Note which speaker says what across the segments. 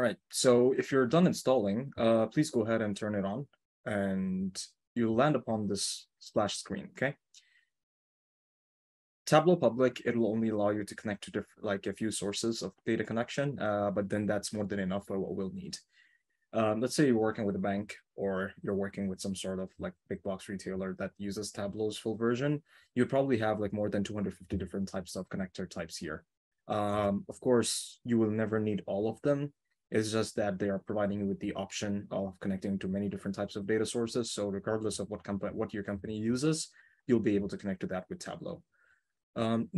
Speaker 1: right, so if you're done installing, please go ahead and turn it on, and you'll land upon this splash screen, okay? Tableau public, it'll only allow you to connect to like a few sources of data connection, but then that's more than enough for what we'll need. Let's say you're working with a bank, or you're working with some sort of like big box retailer that uses Tableau's full version. You'd probably have like more than 250 different types of connector types here. Of course, you will never need all of them. It's just that they are providing you with the option of connecting to many different types of data sources. So regardless of what your company uses, you'll be able to connect to that with Tableau.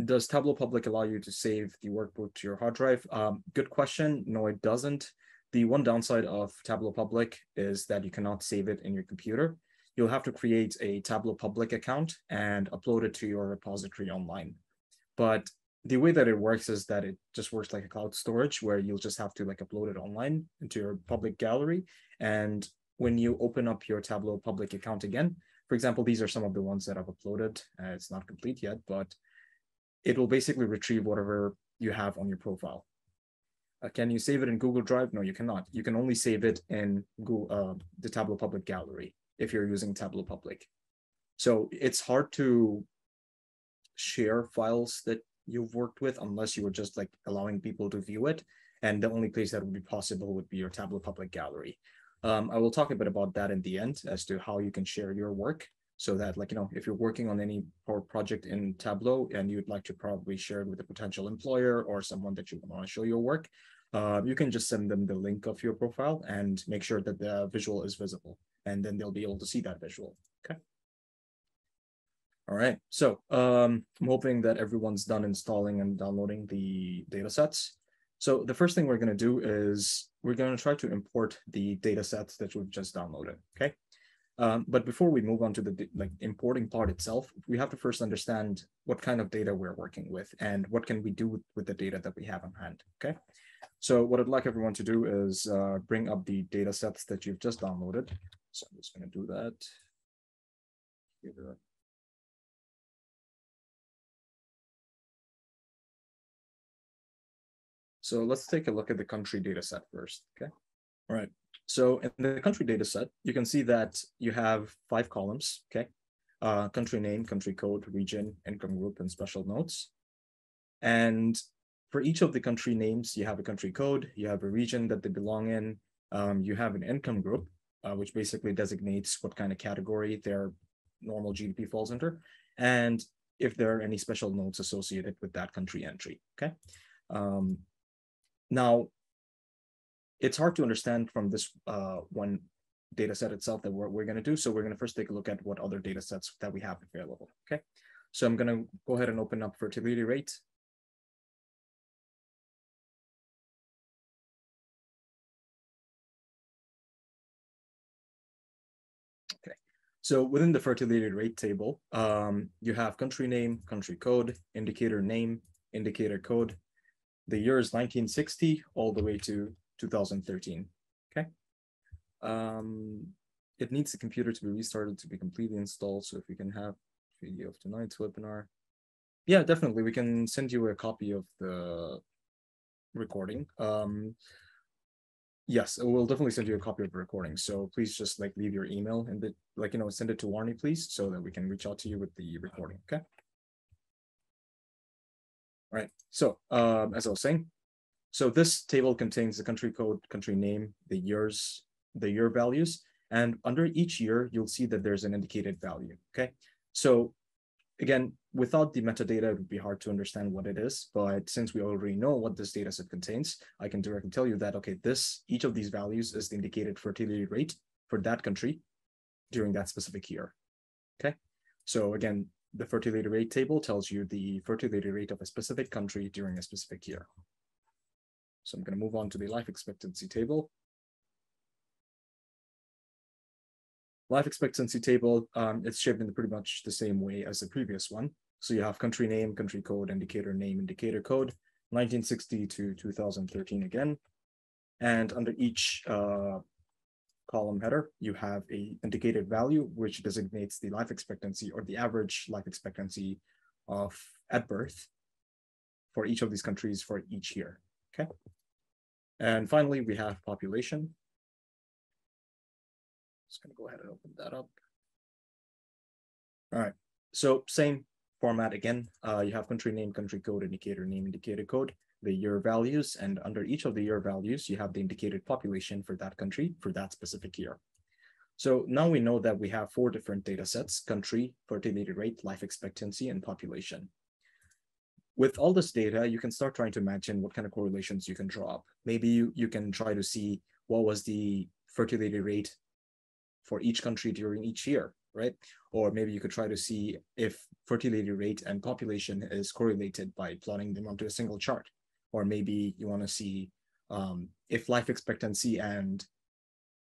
Speaker 1: Does Tableau Public allow you to save the workbook to your hard drive? Good question. No, it doesn't. The one downside of Tableau Public is that you cannot save it in your computer. You'll have to create a Tableau Public account and upload it to your repository online. But the way that it works is that it just works like a cloud storage, where you'll just have to like upload it online into your public gallery. And when you open up your Tableau Public account again, for example, these are some of the ones that I've uploaded. It's not complete yet, but it will basically retrieve whatever you have on your profile. Can you save it in Google Drive? No, you cannot. You can only save it in Google, the Tableau Public Gallery if you're using Tableau Public. So it's hard to share files that you've worked with unless you were just like allowing people to view it. And the only place that would be possible would be your Tableau Public Gallery. I will talk a bit about that in the end as to how you can share your work, so that, like, if you're working on any project in Tableau and you'd like to probably share it with a potential employer or someone that you want to show your work, you can just send them the link of your profile and make sure that the visual is visible, and then they'll be able to see that visual. Okay. All right. So I'm hoping that everyone's done installing and downloading the data sets. So the first thing we're going to do is we're going to try to import the data sets that we've just downloaded. Okay. But before we move on to the importing part itself, we have to first understand what kind of data we're working with and what can we do with the data that we have on hand, okay? So what I'd like everyone to do is bring up the data sets that you've just downloaded. So I'm just gonna do that. So let's take a look at the country data set first, okay? All right. So in the country data set, you can see that you have 5 columns, okay? Country name, country code, region, income group, and special notes. And for each of the country names, you have a country code, you have a region that they belong in, you have an income group, which basically designates what kind of category their normal GDP falls under, and if there are any special notes associated with that country entry, okay? Now, it's hard to understand from this one data set itself that we're going to do. So we're going to first take a look at what other data sets that we have available. Okay. So I'm going to go ahead and open up fertility rate. Okay. So within the fertility rate table, you have country name, country code, indicator name, indicator code. The year is 1960 all the way to 2013. Okay. It needs the computer to be restarted to be completely installed. So if we can have video of tonight's webinar. Yeah, definitely. We can send you a copy of the recording. Yes, we'll definitely send you a copy of the recording. So please just leave your email and send it to Warney, please, so that we can reach out to you with the recording. Okay. All right. So as I was saying, so this table contains the country code, country name, the year values, and under each year, you'll see that there's an indicated value, okay? So again, without the metadata, it would be hard to understand what it is, but since we already know what this data set contains, I can directly tell you that, okay, each of these values is the indicated fertility rate for that country during that specific year, okay? So again, the fertility rate table tells you the fertility rate of a specific country during a specific year. So I'm going to move on to the life expectancy table. Life expectancy table, it's shaped in pretty much the same way as the previous one. So you have country name, country code, indicator name, indicator code, 1960 to 2013 again. And under each column header, you have a indicated value, which designates the life expectancy or the average life expectancy at birth for each of these countries for each year, okay? And finally, we have population. Just gonna go ahead and open that up. All right, so same format again. You have country name, country code, indicator name, indicator code, the year values, and under each of the year values, you have the indicated population for that country for that specific year. So now we know that we have 4 different data sets: country, fertility rate, life expectancy, and population. With all this data, you can start trying to imagine what kind of correlations you can draw up. Maybe you can try to see what was the fertility rate for each country during each year, right? Or maybe you could try to see if fertility rate and population is correlated by plotting them onto a single chart. Or maybe you want to see if life expectancy and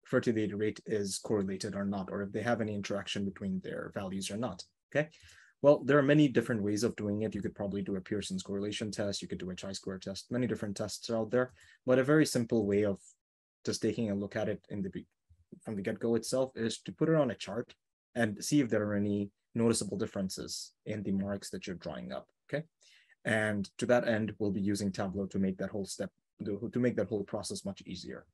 Speaker 1: fertility rate is correlated or not, or if they have any interaction between their values or not, okay? Well, there are many different ways of doing it. You could probably do a Pearson's correlation test. You could do a chi-square test. Many different tests are out there, but a very simple way of just taking a look at it from the get-go itself is to put it on a chart and see if there are any noticeable differences in the marks that you're drawing up, okay? And to that end, we'll be using Tableau to make that whole process much easier.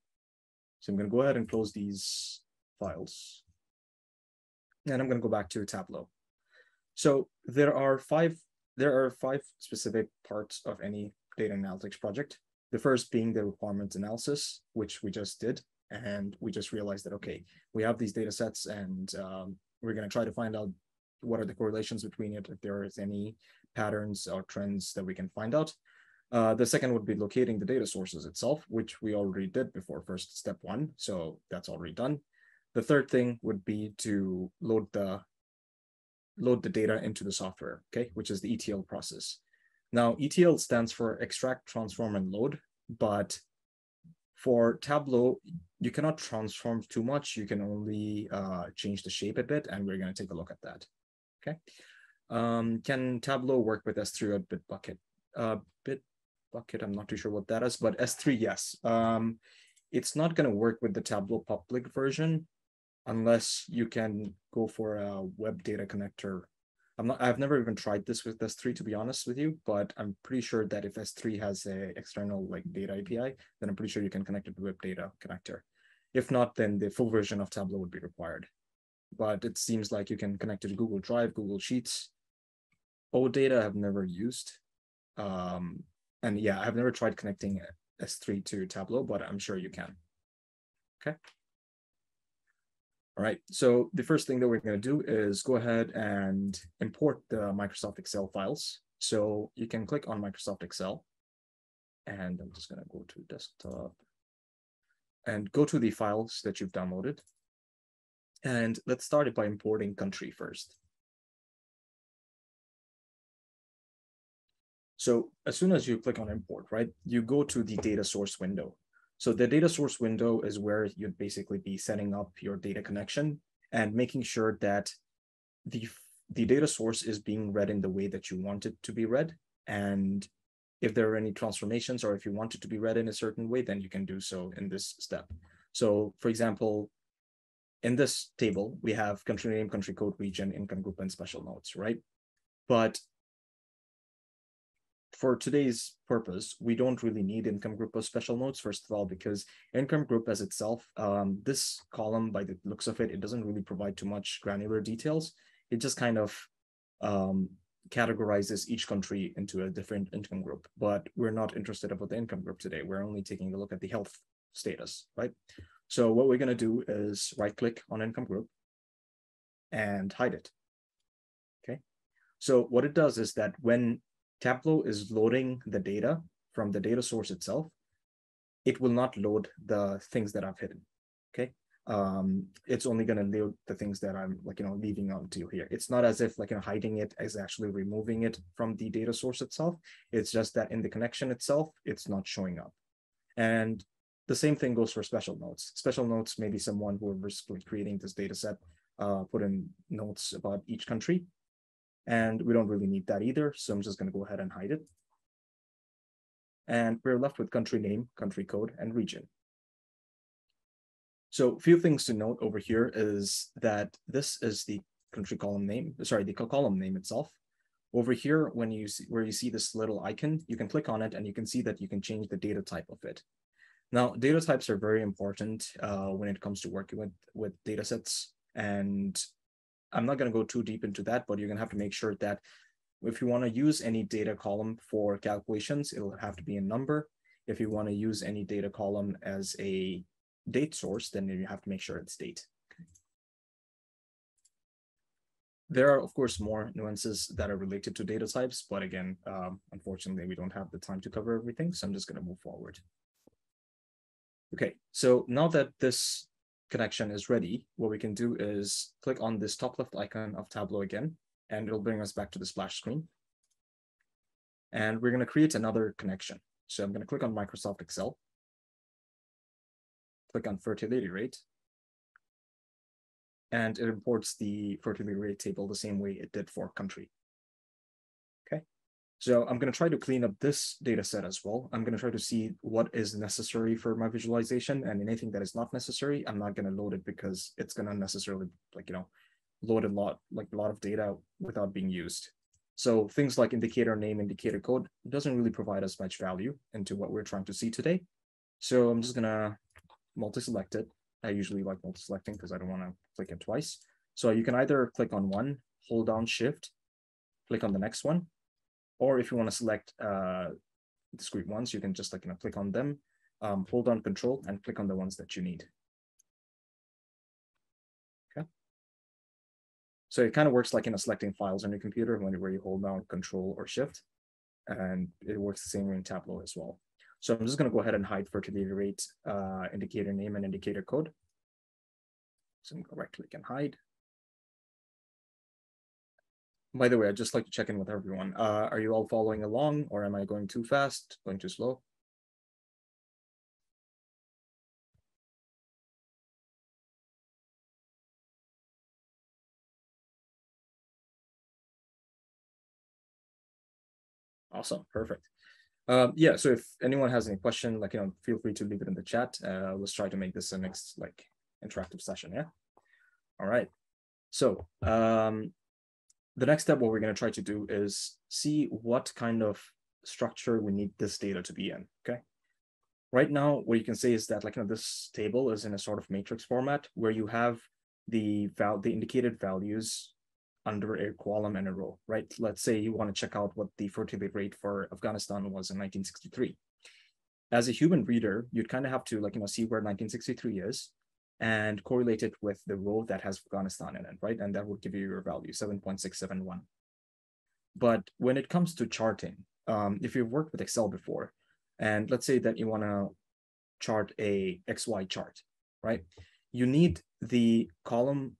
Speaker 1: So I'm going to go ahead and close these files. And I'm going to go back to Tableau. So there are five specific parts of any data analytics project. The first being the requirements analysis, which we just did. And we just realized that, okay, we have these data sets and we're going to try to find out what are the correlations between it, if there is any patterns or trends that we can find out. The second would be locating the data sources itself, which we already did before first step 1. So that's already done. The third thing would be to load the data into the software, okay, which is the ETL process. Now, ETL stands for extract, transform, and load, but for Tableau, you cannot transform too much. You can only change the shape a bit, and we're going to take a look at that, okay? Can Tableau work with S3 or Bitbucket? Bitbucket, I'm not too sure what that is, but S3, yes. It's not going to work with the Tableau public version unless you can go for a web data connector. I've never even tried this with S3, to be honest with you, but I'm pretty sure that if S3 has a external like data API, then I'm pretty sure you can connect it to web data connector. If not, then the full version of Tableau would be required. But it seems like you can connect it to Google Drive, Google Sheets. OData I've never used. And yeah, I've never tried connecting S3 to Tableau, but I'm sure you can. Okay. All right, so the first thing that we're going to do is go ahead and import the Microsoft Excel files. So you can click on Microsoft Excel, and I'm just going to go to desktop and go to the files that you've downloaded. And let's start it by importing country first. So as soon as you click on import, right, you go to the data source window. So the data source window is where you'd basically be setting up your data connection and making sure that the data source is being read in the way that you want it to be read. And if there are any transformations or if you want it to be read in a certain way, then you can do so in this step. So for example, in this table, we have country name, country code, region, income group, and special notes, right? But for today's purpose, we don't really need income group or special notes, first of all, because income group as itself, this column, by the looks of it, it doesn't really provide too much granular details. It just kind of categorizes each country into a different income group, but we're not interested about the income group today. We're only taking a look at the health status, right? So what we're going to do is right-click on income group and hide it, okay? So what it does is that when Tableau is loading the data from the data source itself, it will not load the things that I've hidden, okay? It's only going to load the things that I'm leaving until here. It's not as if hiding it is actually removing it from the data source itself. It's just that in the connection itself, it's not showing up. And the same thing goes for special notes. Special notes, maybe someone who is creating this data set put in notes about each country. And we don't really need that either. So I'm just going to go ahead and hide it. And we're left with country name, country code, and region. So a few things to note over here is that this is the country column name, sorry, the column name itself. Over here, where you see this little icon, you can click on it and you can see that you can change the data type of it. Now, data types are very important when it comes to working with data sets. And I'm not going to go too deep into that, but you're going to have to make sure that if you want to use any data column for calculations, it'll have to be a number. If you want to use any data column as a date source, then you have to make sure it's date. There are, of course, more nuances that are related to data types, but again, unfortunately, we don't have the time to cover everything, so I'm just going to move forward. Okay, so now that this connection is ready, what we can do is click on this top left icon of Tableau again, and it'll bring us back to the splash screen. And we're going to create another connection. So I'm going to click on Microsoft Excel, click on fertility rate, and it imports the fertility rate table the same way it did for country. Okay, so I'm going to try to clean up this data set as well. I'm going to try to see what is necessary for my visualization, and anything that is not necessary, I'm not going to load it because it's going to unnecessarily, load a lot of data without being used. So things like indicator name, indicator code doesn't really provide us much value into what we're trying to see today. So I'm just going to multi-select it. I usually like multi-selecting because I don't want to click it twice. So you can either click on one, hold down Shift, click on the next one, or if you want to select discrete ones, you can just click on them, hold down Control, and click on the ones that you need. Okay. So it kind of works like selecting files on your computer where you hold down Control or Shift, and it works the same way in Tableau as well. So I'm just going to go ahead and hide fertility rate, indicator name, and indicator code. So I'm going to right click and hide. By the way, I'd just like to check in with everyone. Are you all following along, or am I going too fast, going too slow? Awesome, perfect. Yeah, so if anyone has any question, feel free to leave it in the chat. Let's try to make this a next interactive session. Yeah. All right. So the next step, what we're going to try to do is see what kind of structure we need this data to be in. Okay. Right now, what you can say is that this table is in a sort of matrix format where you have the indicated values under a column and a row, right? Let's say you want to check out what the fertility rate for Afghanistan was in 1963. As a human reader, you'd kind of have to see where 1963 is and correlate it with the row that has Afghanistan in it, right? And that would give you your value, 7.671. But when it comes to charting, if you've worked with Excel before, and let's say that you want to chart a XY chart, right? You need the column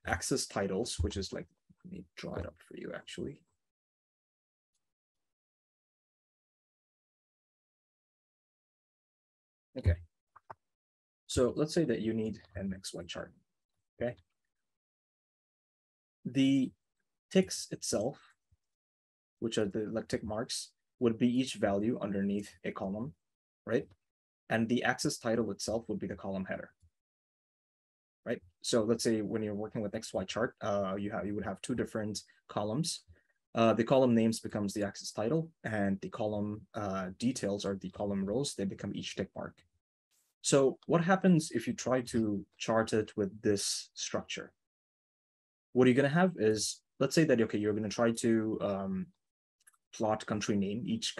Speaker 1: axis titles, which is let me draw it up for you actually. Okay. So let's say that you need an XY chart, okay? The ticks itself, which are the tick marks, would be each value underneath a column, right? And the axis title itself would be the column header, right? So let's say when you're working with XY chart, you would have two different columns. The column names becomes the axis title, and the column details are the column rows. They become each tick mark. So what happens if you try to chart it with this structure? What you're going to have is, let's say that, okay, you're going to try to plot country name, each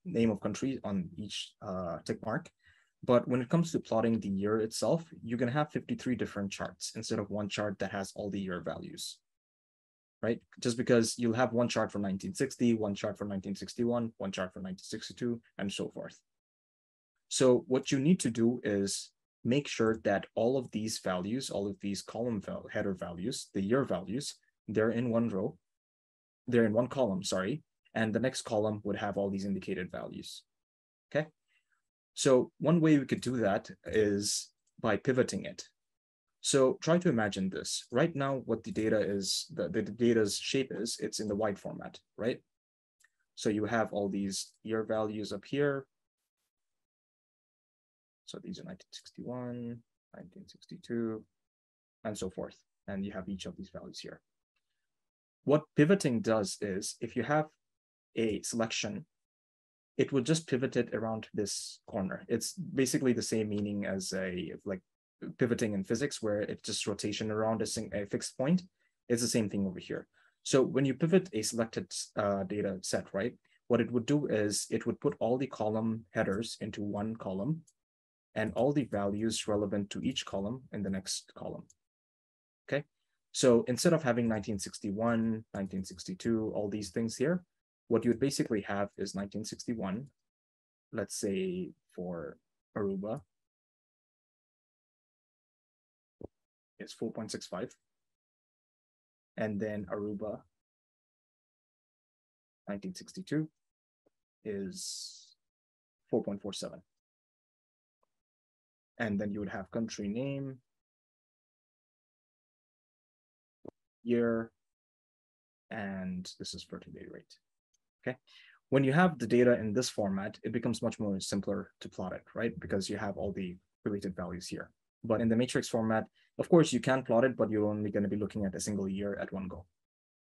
Speaker 1: name of country on each tick mark. But when it comes to plotting the year itself, you're going to have 53 different charts instead of one chart that has all the year values, right? Just because you'll have one chart for 1960, one chart for 1961, one chart for 1962, and so forth. So what you need to do is make sure that all of these values, all of these column header values, the year values, they're in one row, they're in one column, sorry, and the next column would have all these indicated values, okay? So one way we could do that is by pivoting it. So try to imagine this. Right now, what the data is, the data's shape is, it's in the wide format, right? So you have all these year values up here. So these are 1961, 1962, and so forth. And you have each of these values here. What pivoting does is, if you have a selection it will just pivot it around this corner. It's basically the same meaning as a like pivoting in physics, where it's just rotation around a fixed point. It's the same thing over here. So when you pivot a selected data set, right, what it would do is it would put all the column headers into one column and all the values relevant to each column in the next column. Okay, so instead of having 1961, 1962, all these things here, what you would basically have is 1961, let's say for Aruba, is 4.65. And then Aruba 1962 is 4.47. And then you would have country name, year, and this is fertility rate. Okay. When you have the data in this format, it becomes much more simpler to plot it, right? Because you have all the related values here. But in the matrix format, of course, you can plot it, but you're only going to be looking at a single year at one go,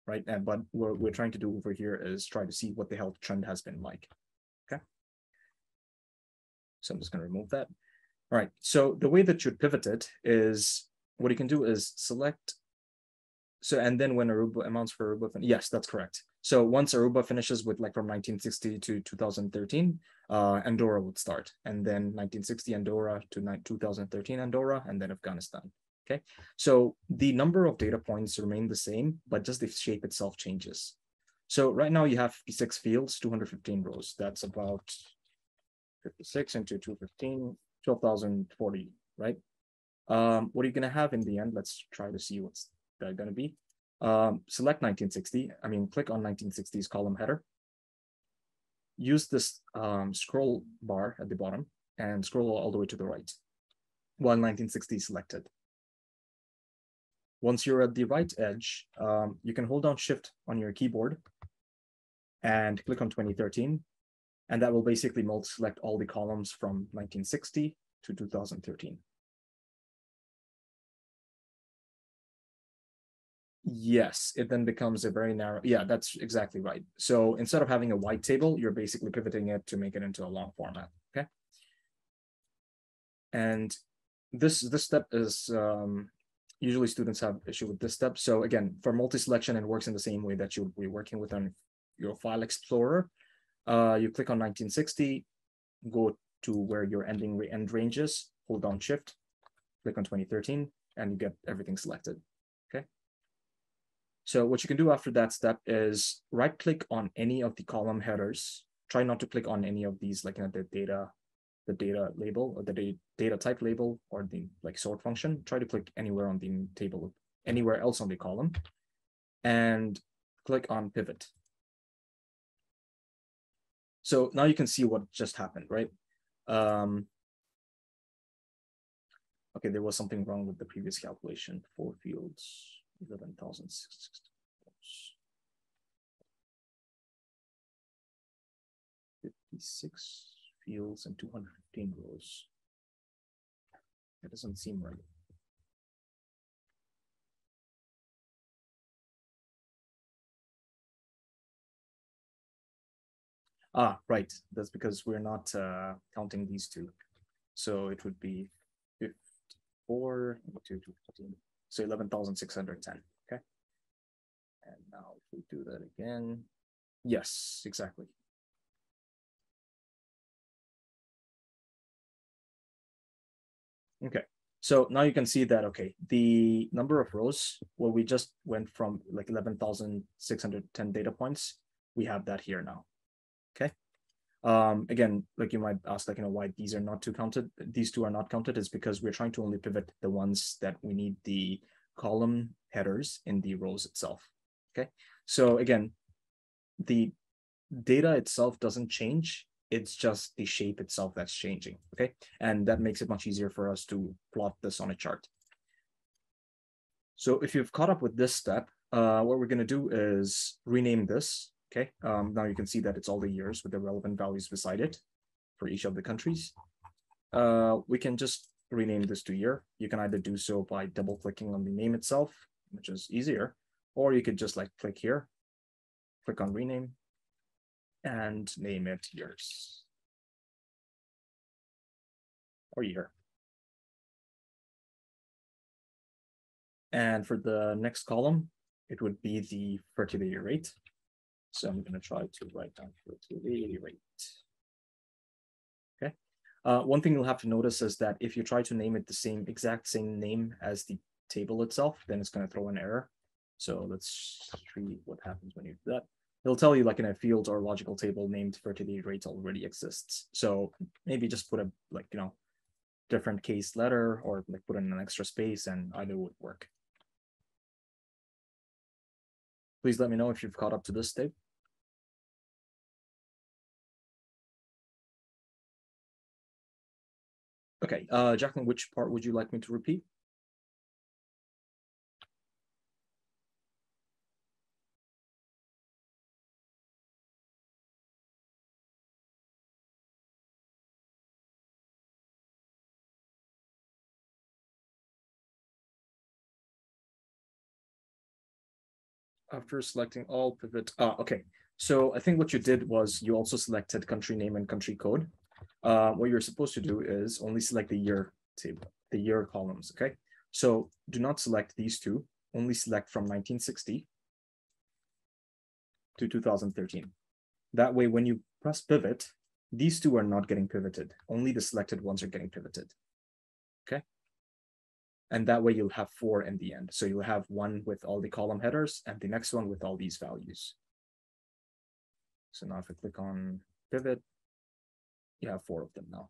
Speaker 1: right? But what we're trying to do over here is try to see what the health trend has been like. Okay. So I'm just going to remove that. All right. So the way that you'd pivot it is, what you can do is select. So, and then when Aruba amounts for Aruba, yes, that's correct. So once Aruba finishes with like from 1960 to 2013, Andorra would start. And then 1960 Andorra to 2013 Andorra, and then Afghanistan. Okay, so the number of data points remain the same, but just the shape itself changes. So right now you have 56 fields, 215 rows. That's about 56 into 215, 12,040, right? What are you going to have in the end? Let's try to see what's that going to be. Select 1960. I mean, click on 1960's column header. Use this scroll bar at the bottom and scroll all the way to the right while 1960 is selected. Once you're at the right edge, you can hold down Shift on your keyboard and click on 2013. And that will basically select all the columns from 1960 to 2013. Yes, it then becomes a very narrow. Yeah, that's exactly right. So instead of having a white table, you're basically pivoting it to make it into a long format. Okay. And this step is usually students have issue with this step. So again, for multi-selection, it works in the same way that you'll be working with on your file explorer. You click on 1960, go to where your end range is, hold down Shift, click on 2013, and you get everything selected. Okay. So what you can do after that step is right-click on any of the column headers. Try not to click on any of these, like the data label or the data type label or the like sort function. Try to click anywhere on the table, anywhere else on the column, and click on pivot. So now you can see what just happened, right? Okay, there was something wrong with the previous calculation. 4 fields, 11,660. 56 fields and 215 rows. That doesn't seem right. Ah, right. That's because we're not counting these two. So it would be 54 into 215. So 11,610. Okay. And now if we do that again, yes, exactly. Okay. So now you can see that, okay, the number of rows, well, we just went from like 11,610 data points. We have that here now. Okay. Again, like you might ask, like, why these are not two counted. These two are not counted is because we're trying to only pivot the ones that we need the column headers in the rows itself. Okay. So again, the data itself doesn't change. It's just the shape itself that's changing. Okay. And that makes it much easier for us to plot this on a chart. So if you've caught up with this step, what we're going to do is rename this. Okay, now you can see that it's all the years with the relevant values beside it for each of the countries. We can just rename this to year. You can either do so by double clicking on the name itself, which is easier, or you could just like click here, click on rename, and name it years or year. And for the next column, it would be the fertility rate. So I'm going to try to write down fertility rate. Okay. One thing you'll have to notice is that if you try to name it the exact same name as the table itself, then it's going to throw an error. So let's see what happens when you do that. It'll tell you like in a field or logical table named fertility rate already exists. So maybe just put a different case letter or like put in an extra space and either would work. Please let me know if you've caught up to this step. Okay, Jacqueline, which part would you like me to repeat? After selecting all pivot, okay. So I think what you did was you also selected country name and country code. What you're supposed to do is only select the year table, the year columns, okay? So do not select these two, only select from 1960 to 2013. That way, when you press pivot, these two are not getting pivoted. Only the selected ones are getting pivoted, okay? And that way you'll have 4 in the end. So you'll have one with all the column headers and the next one with all these values. So now if I click on pivot, you have 4 of them now.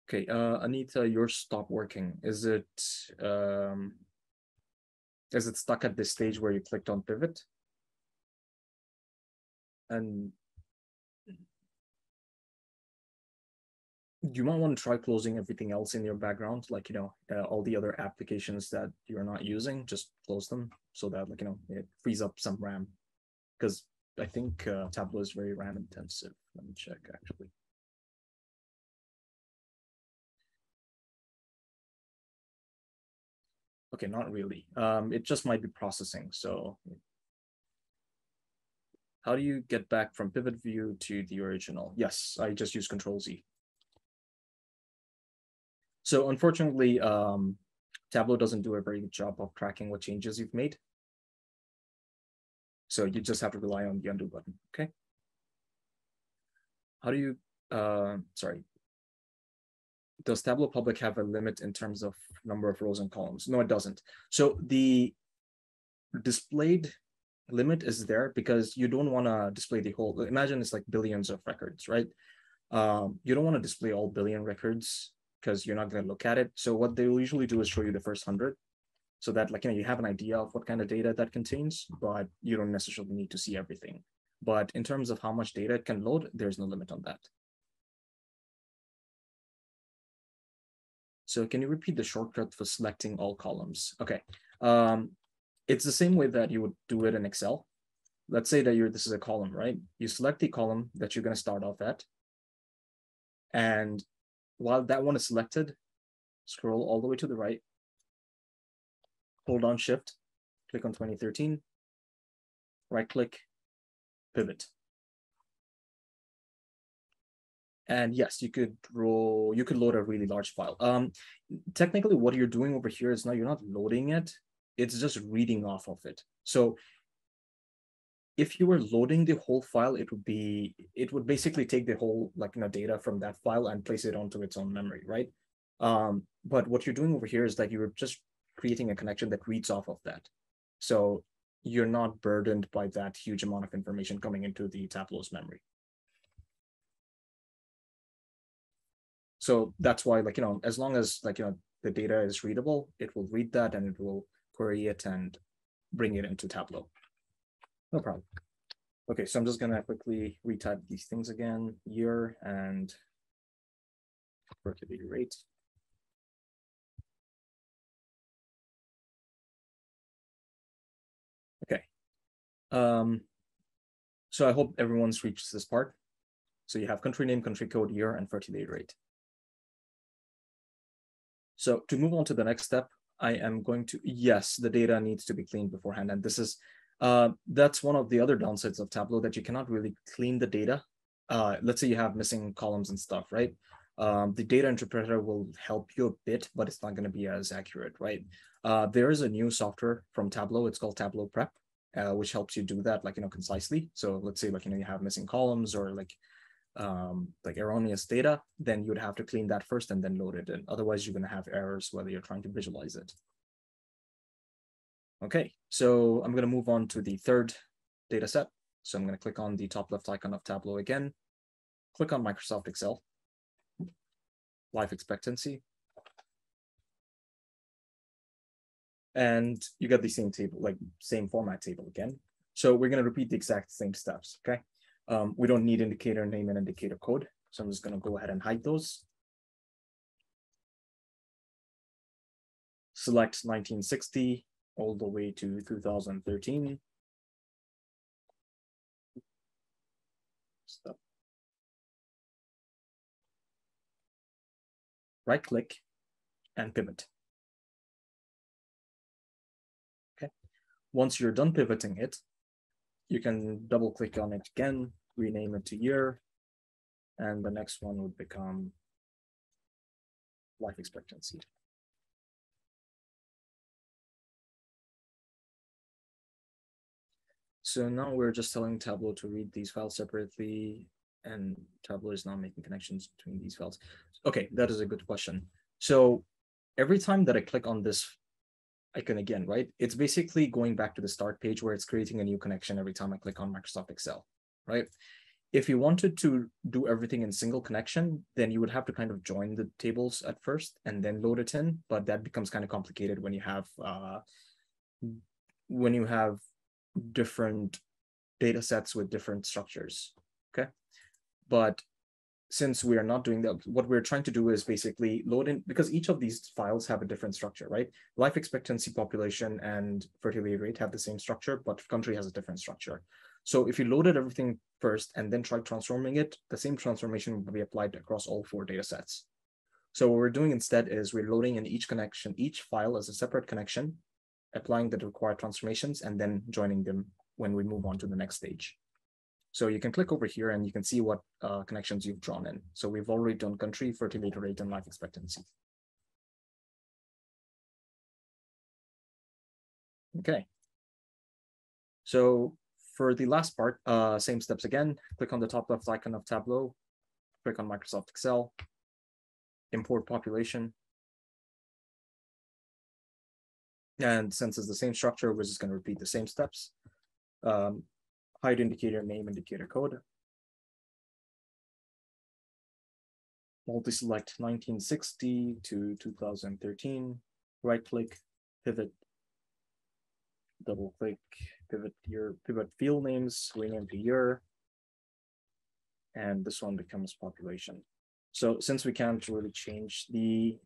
Speaker 1: Okay, Anita, yours stopped working. Is it stuck at this stage where you clicked on pivot? And you might want to try closing everything else in your background, like, all the other applications that you're not using, just close them so that, it frees up some RAM. Because I think Tableau is very RAM intensive. Let me check, actually. Okay, not really. It just might be processing. So how do you get back from pivot view to the original? Yes, I just use Control-Z. So unfortunately, Tableau doesn't do a very good job of tracking what changes you've made. So you just have to rely on the undo button, okay? How do you, sorry. Does Tableau Public have a limit in terms of number of rows and columns? No, it doesn't. So the displayed limit is there because you don't want to display the whole, imagine it's like billions of records, right? You don't want to display all billion records because you're not going to look at it. So what they will usually do is show you the first 100 so that you have an idea of what kind of data that contains, but you don't necessarily need to see everything. But in terms of how much data it can load, there's no limit on that. So can you repeat the shortcut for selecting all columns? Okay. It's the same way that you would do it in Excel. Let's say that this is a column, right? You select the column that you're going to start off at. And while that one is selected, scroll all the way to the right, hold down Shift, click on 2013, right click, pivot. And yes, you could load a really large file. Technically, what you're doing over here is now you're not loading it, it's just reading off of it. So if you were loading the whole file, it would basically take the whole data from that file and place it onto its own memory, right? But what you're doing over here is that you're just creating a connection that reads off of that. So you're not burdened by that huge amount of information coming into the Tableau's memory. So that's why, as long as the data is readable, it will read that and it will query it and bring it into Tableau. No problem. Okay, so I'm just gonna quickly retype these things again, year and fertility rate. Okay. So I hope everyone's reached this part. So you have country name, country code, year, and fertility rate. So to move on to the next step, I am going to, yes, the data needs to be cleaned beforehand. And this is That's one of the other downsides of Tableau, that you cannot really clean the data. Let's say you have missing columns and stuff, right? The data interpreter will help you a bit, but it's not going to be as accurate, right? There is a new software from Tableau. It's called Tableau Prep, which helps you do that, like, concisely. So let's say, like, you have missing columns or like erroneous data, then you would have to clean that first and then load it in. Otherwise, you're going to have errors whether you're trying to visualize it. Okay, so I'm going to move on to the third data set. So I'm going to click on the top left icon of Tableau again, click on Microsoft Excel, life expectancy, and you get the same table, like same format table again. So we're going to repeat the exact same steps, okay? We don't need indicator name and indicator code. So I'm just going to go ahead and hide those. Select 1960 all the way to 2013. Stop. Right click and pivot. Okay. Once you're done pivoting it, you can double click on it again, rename it to year, and the next one would become life expectancy. So now we're just telling Tableau to read these files separately, and Tableau is now making connections between these files. Okay, that is a good question. So every time that I click on this icon again, right, it's basically going back to the start page where it's creating a new connection every time I click on Microsoft Excel, right? If you wanted to do everything in single connection, then you would have to kind of join the tables at first and then load it in, but that becomes kind of complicated when you have different data sets with different structures, okay? But since we are not doing that, what we're trying to do is basically load in, because each of these files have a different structure, right? Life expectancy, population, and fertility rate have the same structure, but country has a different structure. So if you loaded everything first and then tried transforming it, the same transformation will be applied across all 4 data sets. So what we're doing instead is we're loading in each connection, each file as a separate connection, applying the required transformations, and then joining them when we move on to the next stage. So you can click over here and you can see what connections you've drawn in. So we've already done country, fertility rate, and life expectancy. Okay. So for the last part, same steps again. Click on the top left icon of Tableau, click on Microsoft Excel, import population. And since it's the same structure, we're just going to repeat the same steps. Hide indicator name, indicator code. Multi-select 1960 to 2013. Right click, pivot, double click, pivot field names, rename to year. And this one becomes population. So since we can't really change the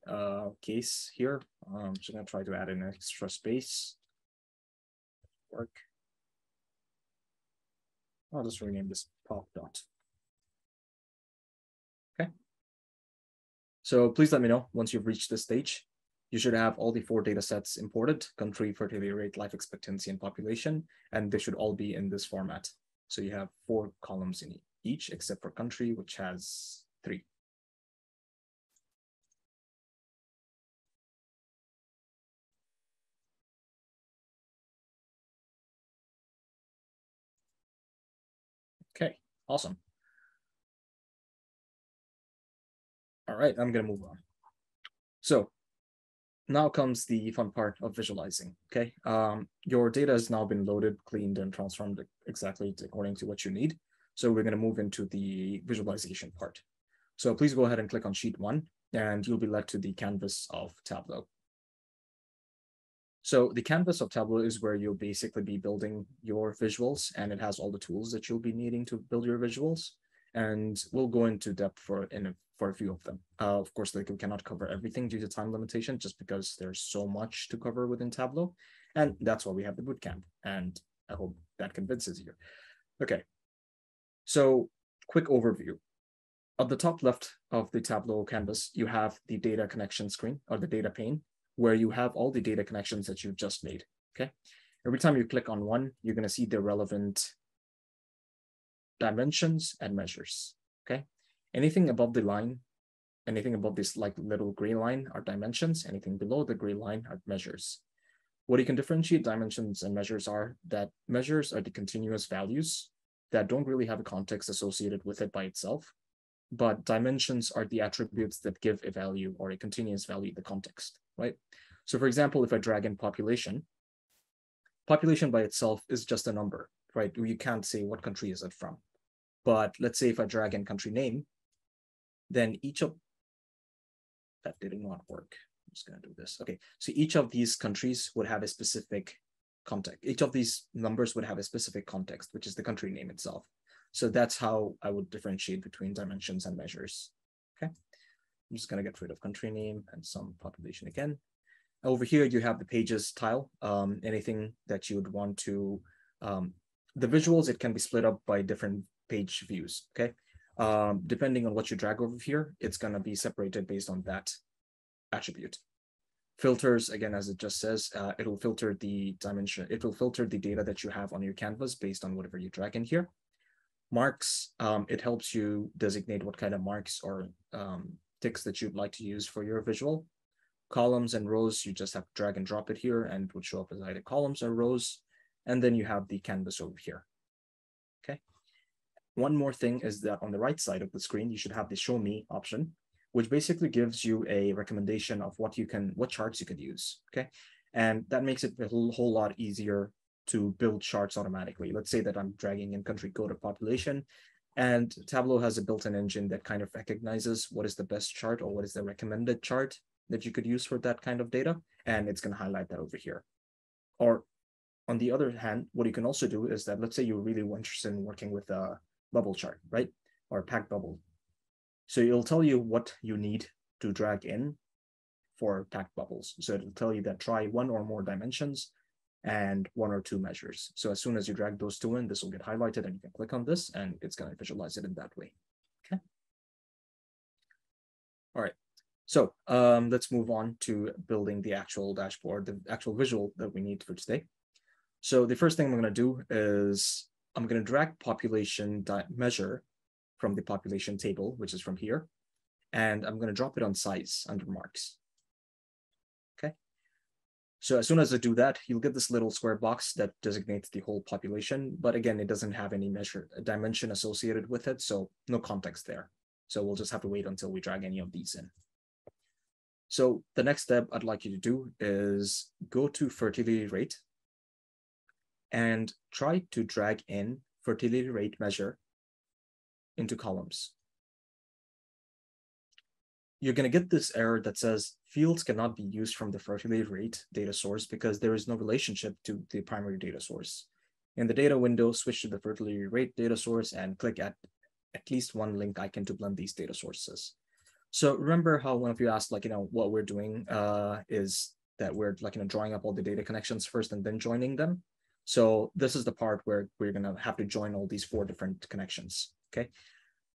Speaker 1: case here, I'm just going to try to add an extra space. Work. I'll just rename this pop dot. Okay. So please let me know once you've reached this stage. You should have all the 4 data sets imported: country, fertility rate, life expectancy, and population, and they should all be in this format. So you have 4 columns in each, except for country, which has 3. Okay, awesome. All right, I'm going to move on. So now comes the fun part of visualizing, okay? Your data has now been loaded, cleaned, and transformed exactly according to what you need. So we're going to move into the visualization part. So please go ahead and click on sheet 1, and you'll be led to the canvas of Tableau. So the canvas of Tableau is where you'll basically be building your visuals, and it has all the tools that you'll be needing to build your visuals. And we'll go into depth for a few of them. Of course, we cannot cover everything due to time limitation, just because there's so much to cover within Tableau. And that's why we have the bootcamp. And I hope that convinces you. Okay. So quick overview. At the top left of the Tableau canvas, you have the data connection screen, or the data pane, where you have all the data connections that you've just made, okay? Every time you click on one, you're going to see the relevant dimensions and measures, okay? Anything above the line, anything above this like little gray line are dimensions, anything below the gray line are measures. What you can differentiate dimensions and measures are that measures are the continuous values that don't really have a context associated with it by itself, but dimensions are the attributes that give a value or a continuous value the context, right? So for example, if I drag in population by itself is just a number, right? You can't say what country is it from. But let's say if I drag in country name, then each of, that did not work. I'm just gonna do this. Okay, so each of these countries would have a specific context. Each of these numbers would have a specific context, which is the country name itself. So that's how I would differentiate between dimensions and measures, okay? I'm just gonna get rid of country name and some population again. Over here, you have the pages tile, anything that you would want to, the visuals, it can be split up by different page views, okay? Depending on what you drag over here, it's gonna be separated based on that attribute. Filters, again, as it just says, it'll filter the dimension, it will filter the data that you have on your canvas based on whatever you drag in here. Marks, it helps you designate what kind of marks or ticks that you'd like to use for your visual. Columns and rows, you just have to drag and drop it here and it would show up as either columns or rows. And then you have the canvas over here, okay? One more thing is that on the right side of the screen, you should have the show me option, which basically gives you a recommendation of what charts you could use, okay? And that makes it a whole lot easier to build charts automatically. Let's say that I'm dragging in country code or population, and Tableau has a built-in engine that kind of recognizes what is the best chart or what is the recommended chart that you could use for that kind of data, and it's going to highlight that over here. Or on the other hand, what you can also do is that, let's say you're really interested in working with a bubble chart, right? Or a packed bubble. So it'll tell you what you need to drag in for packed bubbles. So it'll tell you that try one or more dimensions and one or two measures. So as soon as you drag those two in, this will get highlighted and you can click on this and it's going to visualize it in that way, okay? All right. So let's move on to building the actual dashboard, the actual visual that we need for today. So the first thing I'm going to do is I'm going to drag population measure from the population table, which is from here, and I'm going to drop it on size under marks. Okay. So as soon as I do that, you'll get this little square box that designates the whole population. But again, it doesn't have any dimension associated with it, so no context there. So we'll just have to wait until we drag any of these in. So the next step I'd like you to do is go to fertility rate and try to drag in fertility rate measure into columns. You're going to get this error that says fields cannot be used from the fertility rate data source because there is no relationship to the primary data source. In the data window, switch to the fertility rate data source and click at least one link icon to blend these data sources. So remember how one of you asked, like, what we're doing is that we're drawing up all the data connections first and then joining them. So this is the part where we're going to have to join all these 4 different connections, okay?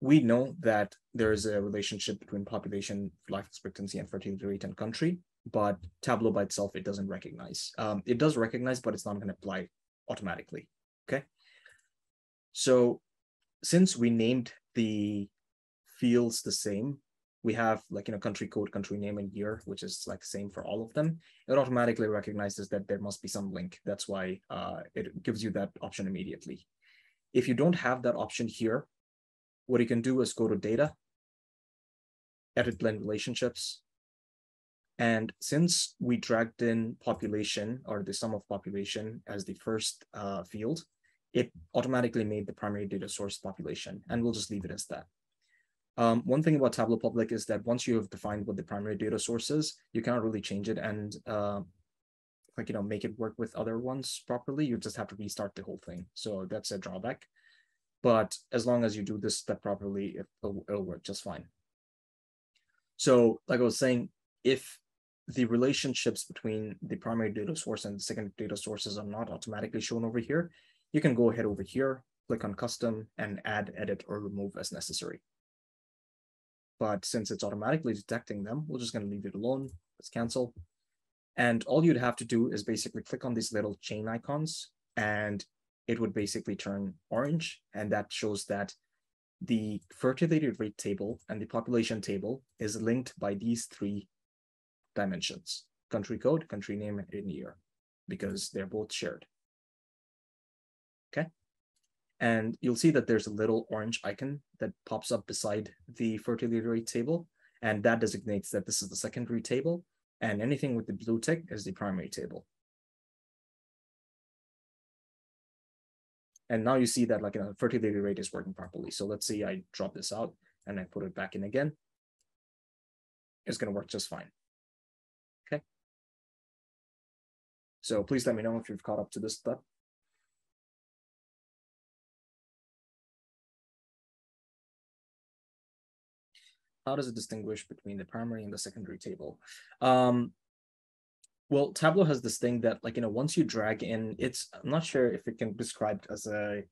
Speaker 1: We know that there is a relationship between population, life expectancy, and fertility rate and country, but Tableau by itself, it doesn't recognize. It does recognize, but it's not going to apply automatically, okay? So since we named the fields the same, we have country code, country name, and year, which is same for all of them. It automatically recognizes that there must be some link. That's why it gives you that option immediately. If you don't have that option here, what you can do is go to data, edit blend relationships. And since we dragged in population or the sum of population as the first field, it automatically made the primary data source population, and we'll just leave it as that. One thing about Tableau Public is that once you have defined what the primary data source is, you cannot really change it and make it work with other ones properly. You just have to restart the whole thing. So that's a drawback. But as long as you do this step properly, it'll work just fine. So like I was saying, if the relationships between the primary data source and the secondary data sources are not automatically shown over here, you can go ahead over here, click on custom, and add, edit, or remove as necessary. But since it's automatically detecting them, we're just going to leave it alone. Let's cancel. And all you'd have to do is basically click on these little chain icons, and it would basically turn orange. And that shows that the fertility rate table and the population table is linked by these three dimensions: country code, country name, and year, because they're both shared. Okay. And you'll see that there's a little orange icon that pops up beside the fertility rate table, and that designates that this is the secondary table, and anything with the blue tick is the primary table. And now you see that like fertility rate is working properly. So let's say I drop this out and I put it back in again. It's going to work just fine. Okay. So please let me know if you've caught up to this step. How does it distinguish between the primary and the secondary table? Well, Tableau has this thing that, like, once you drag in, I'm not sure if it can be described as a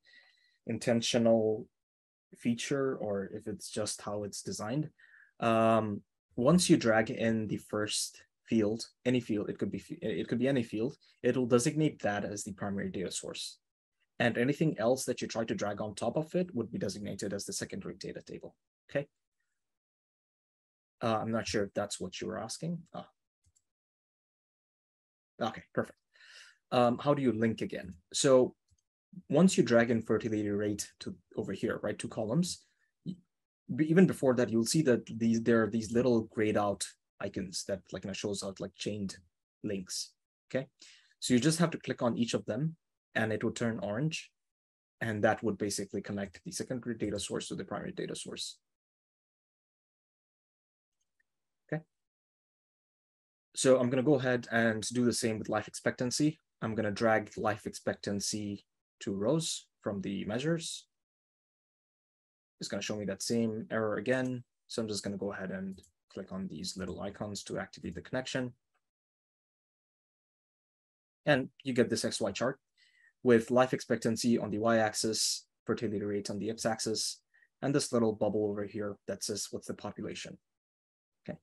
Speaker 1: intentional feature or if it's just how it's designed. Once you drag in the first field, any field, it could be any field, it'll designate that as the primary data source. And anything else that you try to drag on top of it would be designated as the secondary data table. Okay. I'm not sure if that's what you were asking. Okay, perfect. How do you link again? So once you drag in fertility rate to over here, right, 2 columns, even before that, you'll see that there are these little grayed out icons that like shows out like chained links. Okay, so you just have to click on each of them, and it will turn orange, and that would basically connect the secondary data source to the primary data source. Okay. So I'm going to go ahead and do the same with life expectancy. I'm going to drag life expectancy 2 rows from the measures. It's going to show me that same error again. So I'm just going to go ahead and click on these little icons to activate the connection. And you get this XY chart with life expectancy on the Y-axis, fertility rate on the X-axis, and this little bubble over here that says what's the population. Okay.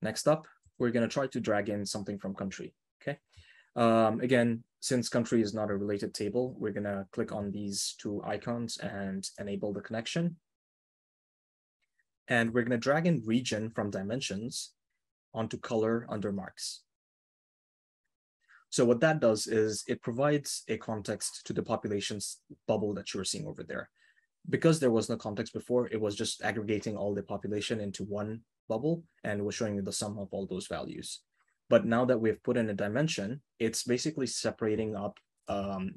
Speaker 1: Next up, we're going to try to drag in something from country. Okay. Again, since country is not a related table, we're going to click on these 2 icons and enable the connection. And we're going to drag in region from dimensions onto color under marks. So what that does is it provides a context to the population's bubble that you're seeing over there. Because there was no context before, it was just aggregating all the population into one bubble, and it was showing you the sum of all those values. But now that we've put in a dimension, it's basically separating up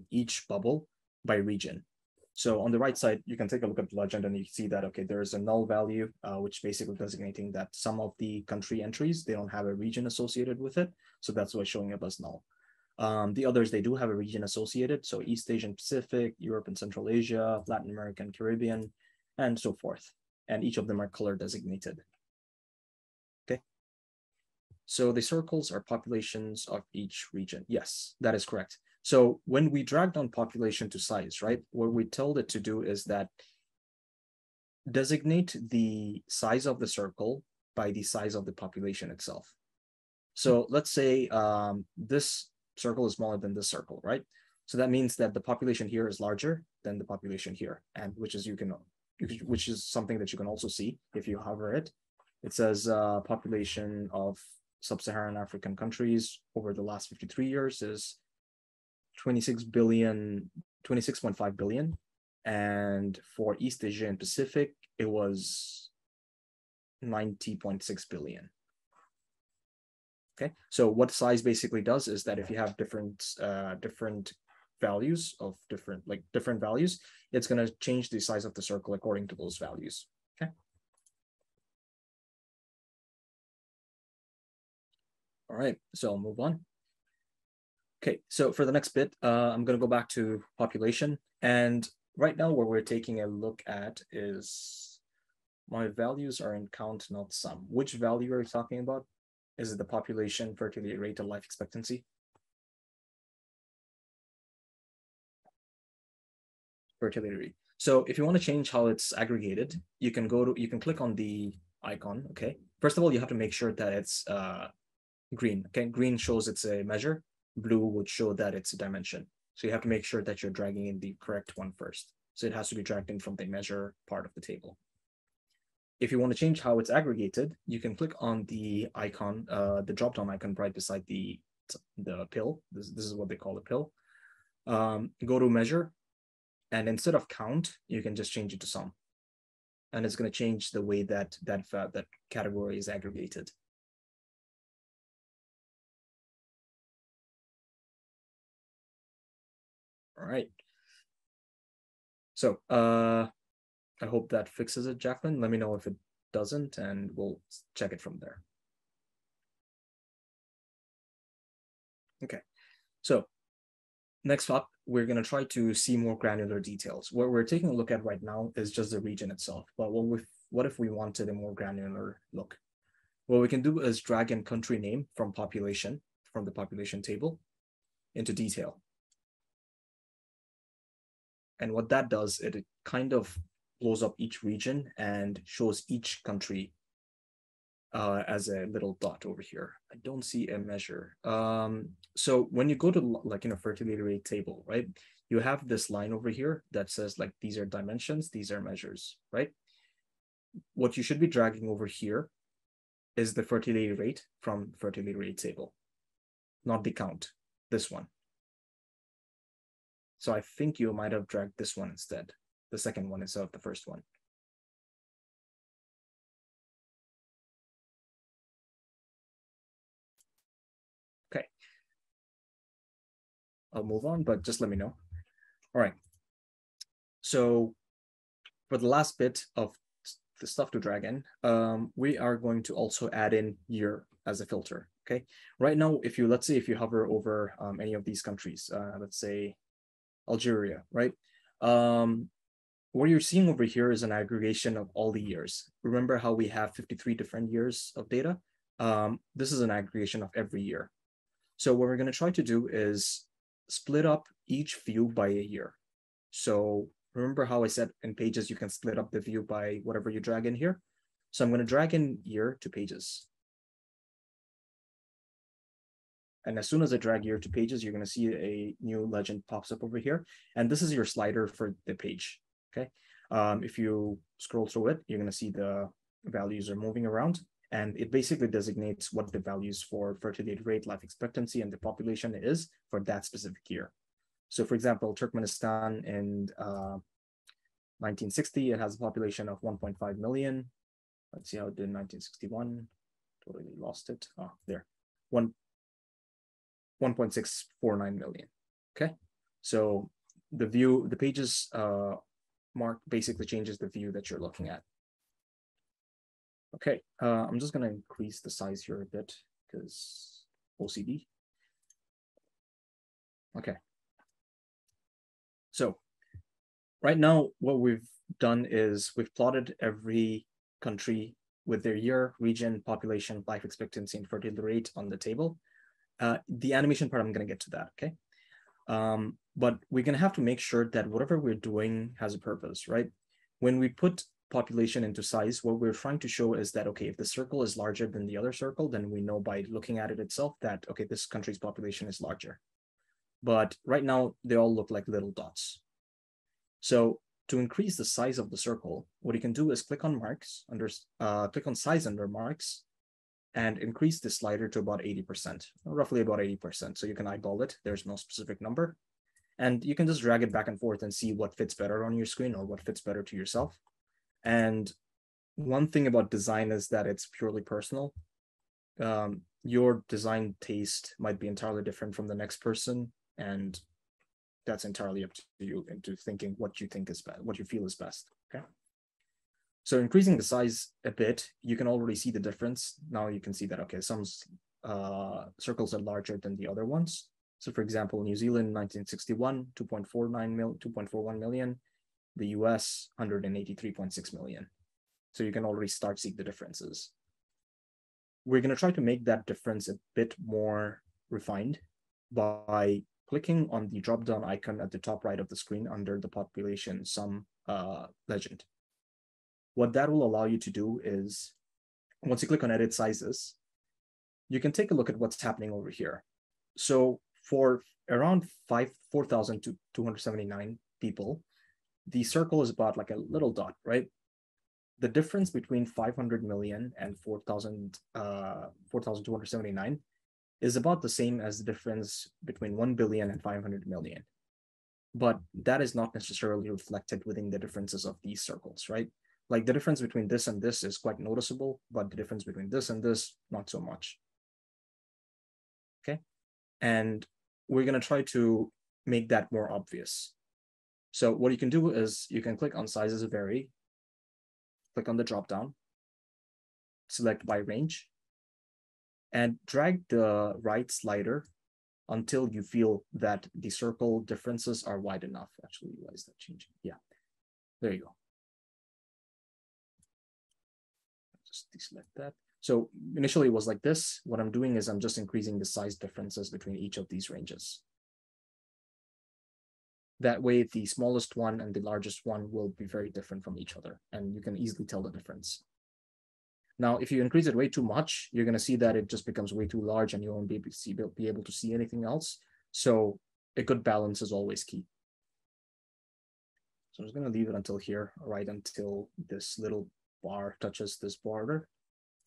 Speaker 1: each bubble by region. So on the right side, you can take a look at the legend and you see that, okay, there is a null value, which basically designating that some of the country entries, they don't have a region associated with it. So that's why it's showing up as null. The others, they do have a region associated. So East Asian Pacific, Europe and Central Asia, Latin American, Caribbean, and so forth. And each of them are color designated. Okay. So the circles are populations of each region. Yes, that is correct. So when we dragged on population to size, right, what we told it to do is that designate the size of the circle by the size of the population itself. So let's say this circle is smaller than this circle, right? So that means that the population here is larger than the population here, and which is something that you can also see if you hover it. It says population of sub-Saharan African countries over the last 53 years is 26.5 billion. And for East Asia and Pacific, it was 90.6 billion. Okay, so what size basically does is that if you have different values of different values, it's going to change the size of the circle according to those values. Okay. All right, so I'll move on. Okay, so for the next bit, I'm going to go back to population. And right now what we're taking a look at is my values are in count, not sum. Which value are you talking about? Is it the population, fertility rate, or life expectancy? Fertility rate. So if you want to change how it's aggregated, you can click on the icon. Okay. First of all, you have to make sure that it's green. Okay, green shows it's a measure. Blue would show that it's a dimension. So you have to make sure that you're dragging in the correct one first. So it has to be dragged in from the measure part of the table. If you want to change how it's aggregated, you can click on the icon, the drop-down icon right beside the pill. This is what they call a pill. Go to measure, and instead of count, you can just change it to sum. And it's going to change the way that category is aggregated. All right. So I hope that fixes it, Jacqueline. Let me know if it doesn't, and we'll check it from there. Okay. So next up, we're going to try to see more granular details. What we're taking a look at right now is just the region itself. But what if we wanted a more granular look? What we can do is drag in country name from the population table into detail. And what that does, it kind of blows up each region and shows each country as a little dot over here. I don't see a measure. So when you go to fertility rate table, right? You have this line over here that says like, these are dimensions, these are measures, right? What you should be dragging over here is the fertility rate from fertility rate table, not the count, this one. So I think you might have dragged this one instead, the second one instead of the first one. Okay. I'll move on, but just let me know. All right. So for the last bit of the stuff to drag in, we are going to also add in year as a filter. Okay. Right now, let's say if you hover over any of these countries, let's say Algeria, right? What you're seeing over here is an aggregation of all the years. Remember how we have 53 different years of data? This is an aggregation of every year. So what we're going to try to do is split up each view by a year. So remember how I said in pages, you can split up the view by whatever you drag in here. So I'm going to drag in year to pages. And as soon as I drag year to pages, you're going to see a new legend pops up over here. And this is your slider for the page. Okay. If you scroll through it, you're going to see the values are moving around. And it basically designates what the values for fertility rate, life expectancy, and the population is for that specific year. So for example, Turkmenistan in 1960, it has a population of 1.5 million. Let's see how it did in 1961. Totally lost it. Oh, there. 1.649 million. Okay. So the pages mark basically changes the view that you're looking at. Okay, I'm just going to increase the size here a bit because OCD. Okay. So right now, what we've done is we've plotted every country with their year, region, population, life expectancy, and fertility rate on the table. The animation part, I'm going to get to that, okay? But we're going to have to make sure that whatever we're doing has a purpose, right? When we put population into size, what we're trying to show is that, okay, if the circle is larger than the other circle, then we know by looking at it itself that, okay, this country's population is larger. But right now, they all look like little dots. So to increase the size of the circle, what you can do is click on marks, click on size under marks, and increase the slider to about 80%, roughly about 80%. So you can eyeball it. There's no specific number. And you can just drag it back and forth and see what fits better on your screen or what fits better to yourself. And one thing about design is that it's purely personal. Your design taste might be entirely different from the next person, and that's entirely up to you into thinking what you think is best, what you feel is best. Okay. So increasing the size a bit, you can already see the difference. Now you can see that, okay, some circles are larger than the other ones. So for example, New Zealand, 1961, 2.41 million. The US, 183.6 million. So you can already start seeing the differences. We're going to try to make that difference a bit more refined by clicking on the drop-down icon at the top right of the screen under the population sum legend. What that will allow you to do is, once you click on edit sizes, you can take a look at what's happening over here. So for around 4,279 people, the circle is about like a little dot, right? The difference between 500 million and 4,279 is about the same as the difference between 1 billion and 500 million. But that is not necessarily reflected within the differences of these circles, right? Like the difference between this and this is quite noticeable, but the difference between this and this, not so much. Okay. And we're going to try to make that more obvious. So what you can do is you can click on sizes vary, click on the dropdown, select by range, and drag the right slider until you feel that the circle differences are wide enough. Actually, why is that changing? Yeah, there you go. Just deselect that. So initially it was like this. What I'm doing is I'm just increasing the size differences between each of these ranges. That way, the smallest one and the largest one will be very different from each other, and you can easily tell the difference. Now, if you increase it way too much, you're going to see that it just becomes way too large and you won't be able to see anything else. So a good balance is always key. So I'm just going to leave it until here, right until this little bar touches this border.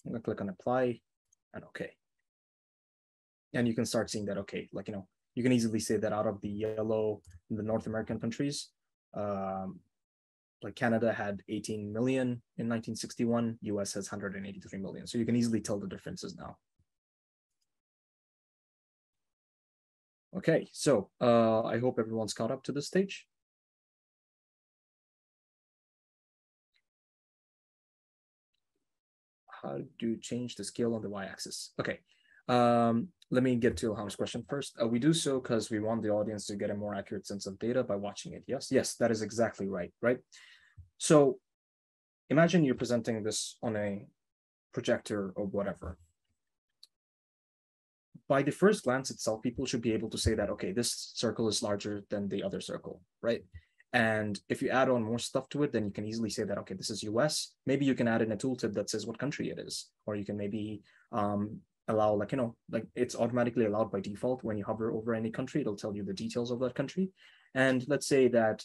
Speaker 1: I'm going to click on apply and OK. And you can start seeing that, okay, like, you can easily say that out of the yellow, the North American countries, like Canada had 18 million in 1961, US has 183 million. So you can easily tell the differences now. Okay, so I hope everyone's caught up to this stage. How do you change the scale on the y-axis? Okay, let me get to Ilham's question first. We do so because we want the audience to get a more accurate sense of data by watching it. Yes, yes, that is exactly right, right? So imagine you're presenting this on a projector or whatever. By the first glance itself, people should be able to say that, okay, this circle is larger than the other circle, right? And if you add on more stuff to it, then you can easily say that, okay, this is US. Maybe you can add in a tooltip that says what country it is, or you can maybe allow, like, like it's automatically allowed by default. When you hover over any country, it'll tell you the details of that country. And let's say that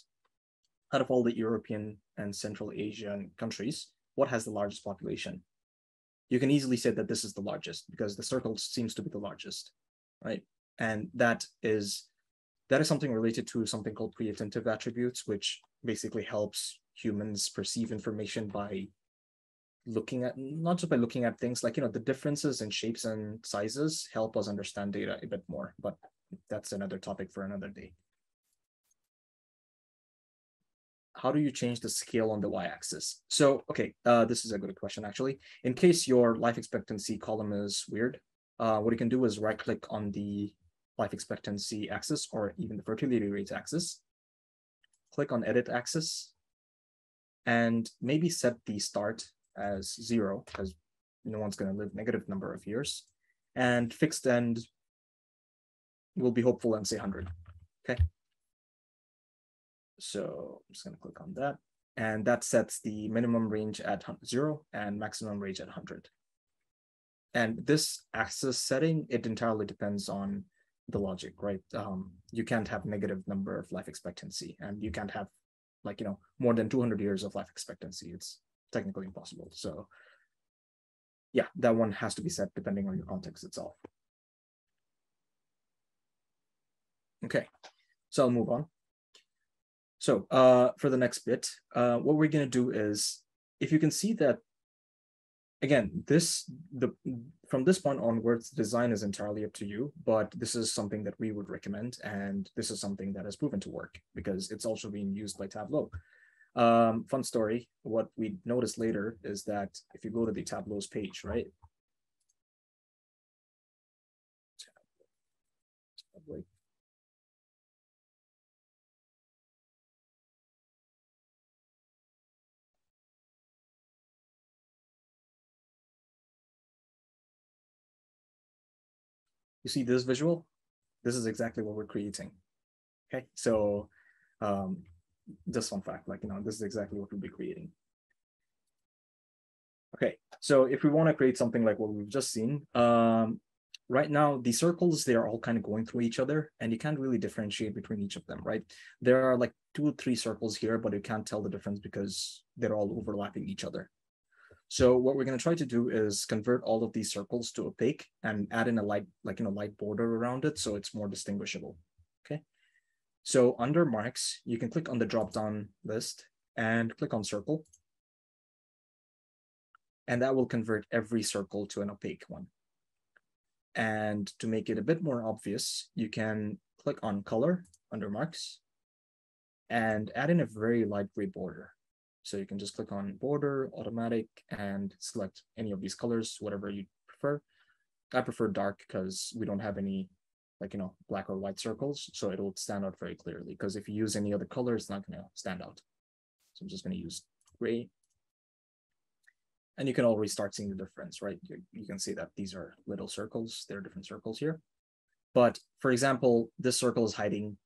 Speaker 1: out of all the European and Central Asian countries, what has the largest population? You can easily say that this is the largest because the circle seems to be the largest, right? And that is something related to something called pre-attentive attributes, which basically helps humans perceive information by looking at, not just by looking at things like, the differences in shapes and sizes help us understand data a bit more, but that's another topic for another day. How do you change the scale on the y-axis? So, okay, this is a good question, actually. In case your life expectancy column is weird, what you can do is right-click on the life expectancy axis or even the fertility rate axis, click on edit axis, and maybe set the start as 0, because no one's going to live negative number of years, and fixed end will be hopeful and say 100, okay? So I'm just going to click on that. And that sets the minimum range at 0 and maximum range at 100. And this axis setting, it entirely depends on the logic, right? You can't have negative number of life expectancy, and you can't have, like, more than 200 years of life expectancy. It's technically impossible. So yeah, that one has to be set depending on your context itself. Okay, so I'll move on. So for the next bit, what we're going to do is, if you can see that, again, from this point onwards, design is entirely up to you, but this is something that we would recommend, and this is something that has proven to work because it's also being used by Tableau. Fun story, what we noticed later is that if you go to the Tableau's page, right? You see this visual? This is exactly what we're creating. Okay, so just fun fact, like, this is exactly what we'll be creating. Okay, so if we want to create something like what we've just seen, right now, the circles, they are all kind of going through each other, and you can't really differentiate between each of them, right? There are like 2 or 3 circles here, but you can't tell the difference because they're all overlapping each other. So what we're going to try to do is convert all of these circles to opaque and add in a light, light border around it, so it's more distinguishable. Okay. So under marks, you can click on the drop-down list and click on circle. And that will convert every circle to an opaque one. And to make it a bit more obvious, you can click on color under marks and add in a very light gray border. So you can just click on border, automatic, and select any of these colors, whatever you prefer. I prefer dark because we don't have any black or white circles, so it'll stand out very clearly, because if you use any other color, it's not going to stand out. So I'm just going to use gray. And you can already start seeing the difference, right? You can see that these are little circles. There are different circles here. But for example, this circle is hiding.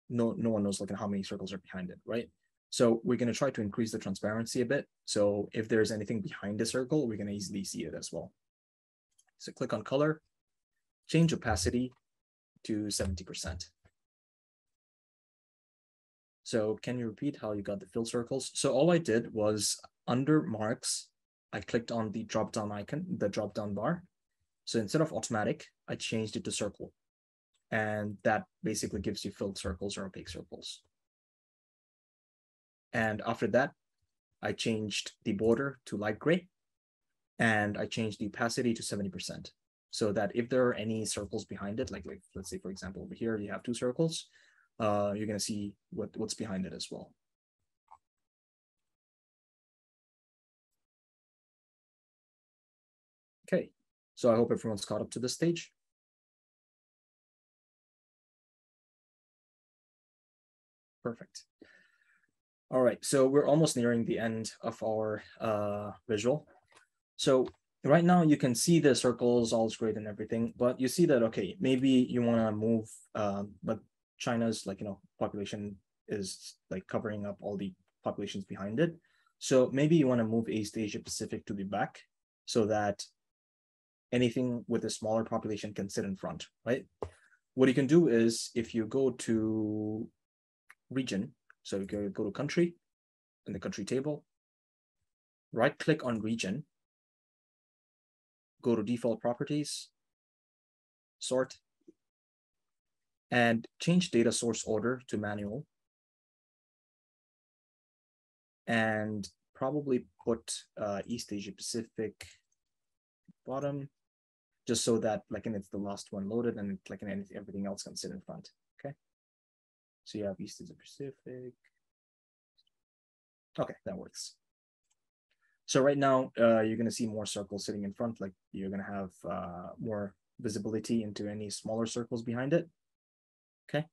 Speaker 1: No one knows how many circles are behind it, right? So we're going to try to increase the transparency a bit. So if there's anything behind the circle, we're going to easily see it as well. So click on color, change opacity to 70%. So can you repeat how you got the fill circles? So all I did was under marks, I clicked on the drop-down icon, the drop-down bar. So instead of automatic, I changed it to circle. And that basically gives you filled circles or opaque circles. And after that, I changed the border to light gray. And I changed the opacity to 70%. So that if there are any circles behind it, like let's say, for example, over here, you have 2 circles, you're going to see what's behind it as well. Okay, so I hope everyone's caught up to this stage. Perfect. All right, so we're almost nearing the end of our visual. So right now you can see the circles, all is great and everything, but you see that, okay, maybe you want to move, but China's population is covering up all the populations behind it. So maybe you want to move East Asia Pacific to the back so that anything with a smaller population can sit in front, right? What you can do is if you go to region, so you go to country in the country table, right click on region, go to default properties, sort, and change data source order to manual. And probably put East Asia Pacific bottom, just so that it's the last one loaded and everything else can sit in front. Okay. So you have East Asia Pacific. Okay, that works. So right now, you're going to see more circles sitting in front. You're going to have more visibility into any smaller circles behind it. Okay.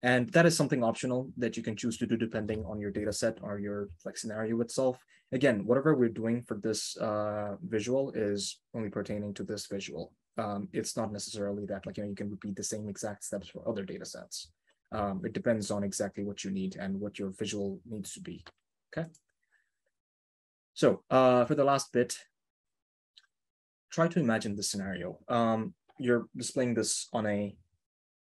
Speaker 1: And that is something optional that you can choose to do depending on your data set or your scenario itself. Again, whatever we're doing for this visual is only pertaining to this visual. It's not necessarily that you can repeat the same exact steps for other data sets. It depends on exactly what you need and what your visual needs to be. Okay. So for the last bit, try to imagine this scenario. You're displaying this on a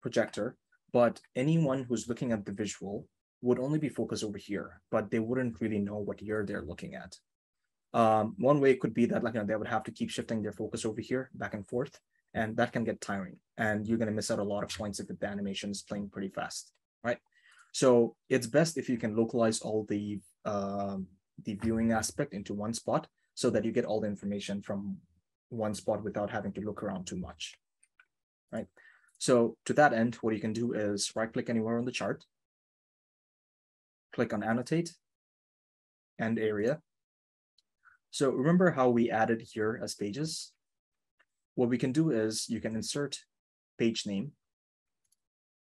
Speaker 1: projector, but anyone who's looking at the visual would only be focused over here, but they wouldn't really know what year they're looking at. One way could be that they would have to keep shifting their focus over here back and forth, and that can get tiring, and you're going to miss out a lot of points if the animation is playing pretty fast, right? So it's best if you can localize all the viewing aspect into one spot so that you get all the information from one spot without having to look around too much, right? So to that end, what you can do is right-click anywhere on the chart, click on Annotate and Area. So remember how we added here as pages? What we can do is you can insert page name,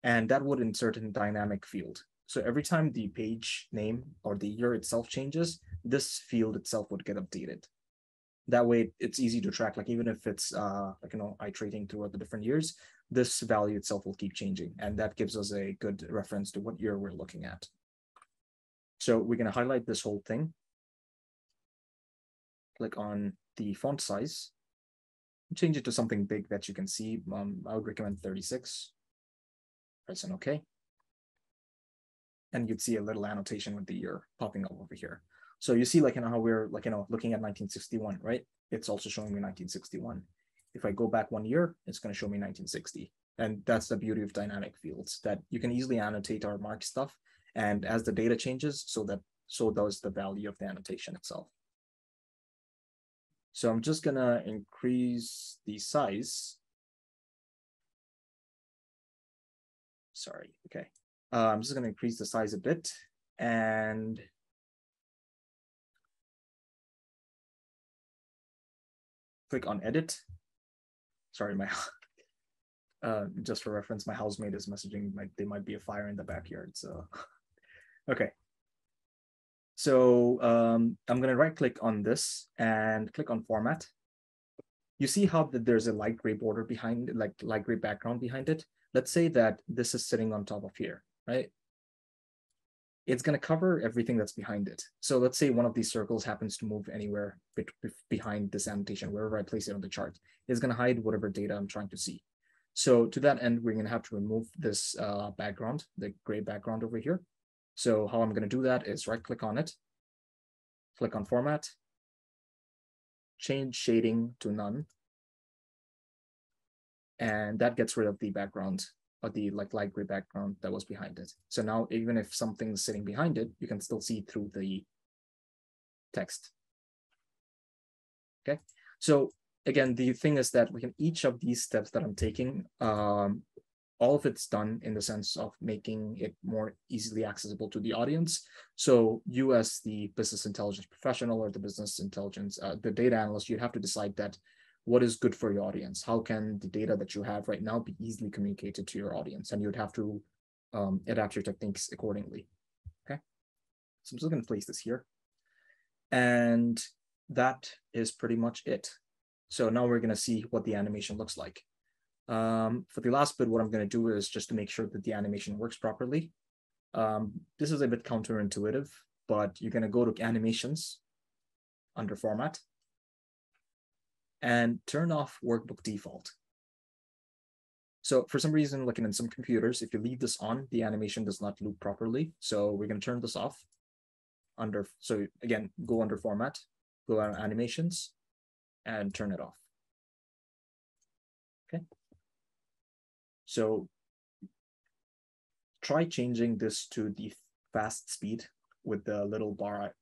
Speaker 1: and that would insert in dynamic field. So every time the page name or the year itself changes, this field itself would get updated. That way, it's easy to track. Even if it's iterating throughout the different years, this value itself will keep changing, and that gives us a good reference to what year we're looking at. So we're going to highlight this whole thing. Click on the font size, change it to something big that you can see. I would recommend 36. Press an OK. And you'd see a little annotation with the year popping up over here. So you see, like, how we're like, looking at 1961, right? It's also showing me 1961. If I go back 1 year, it's going to show me 1960. And that's the beauty of dynamic fields, that you can easily annotate or mark stuff. And as the data changes, so does the value of the annotation itself. So I'm just going to increase the size. Sorry, okay. I'm just going to increase the size a bit and click on edit. Sorry, my just for reference, my housemate is messaging there might be a fire in the backyard. So okay. So I'm going to right click on this and click on format. You see how there's a light gray border behind, like light gray background behind it. Let's say that this is sitting on top of here, right? It's going to cover everything that's behind it. So let's say one of these circles happens to move anywhere behind this annotation, wherever I place it on the chart. It's going to hide whatever data I'm trying to see. So to that end, we're going to have to remove this background, the gray background over here. So how I'm going to do that is right click on it, click on format, change shading to none. And that gets rid of the background, or the light gray background that was behind it. So now even if something's sitting behind it, you can still see through the text. Okay, so again, the thing is that in each of these steps that I'm taking, all of it's done in the sense of making it more easily accessible to the audience. So you, as the business intelligence professional or the business intelligence, the data analyst, you have to decide that what is good for your audience. How can the data that you have right now be easily communicated to your audience? And you'd have to adapt your techniques accordingly. Okay, so I'm just going to place this here. And that is pretty much it. So now we're going to see what the animation looks like. For the last bit, what I'm going to do is just to make sure that the animation works properly. This is a bit counterintuitive, but you're going to go to animations under format and turn off workbook default. So for some reason, like in some computers, if you leave this on, the animation does not loop properly. So we're going to turn this off under, so again, go under format, go on animations and turn it off. Okay. So try changing this to the fast speed with the little bar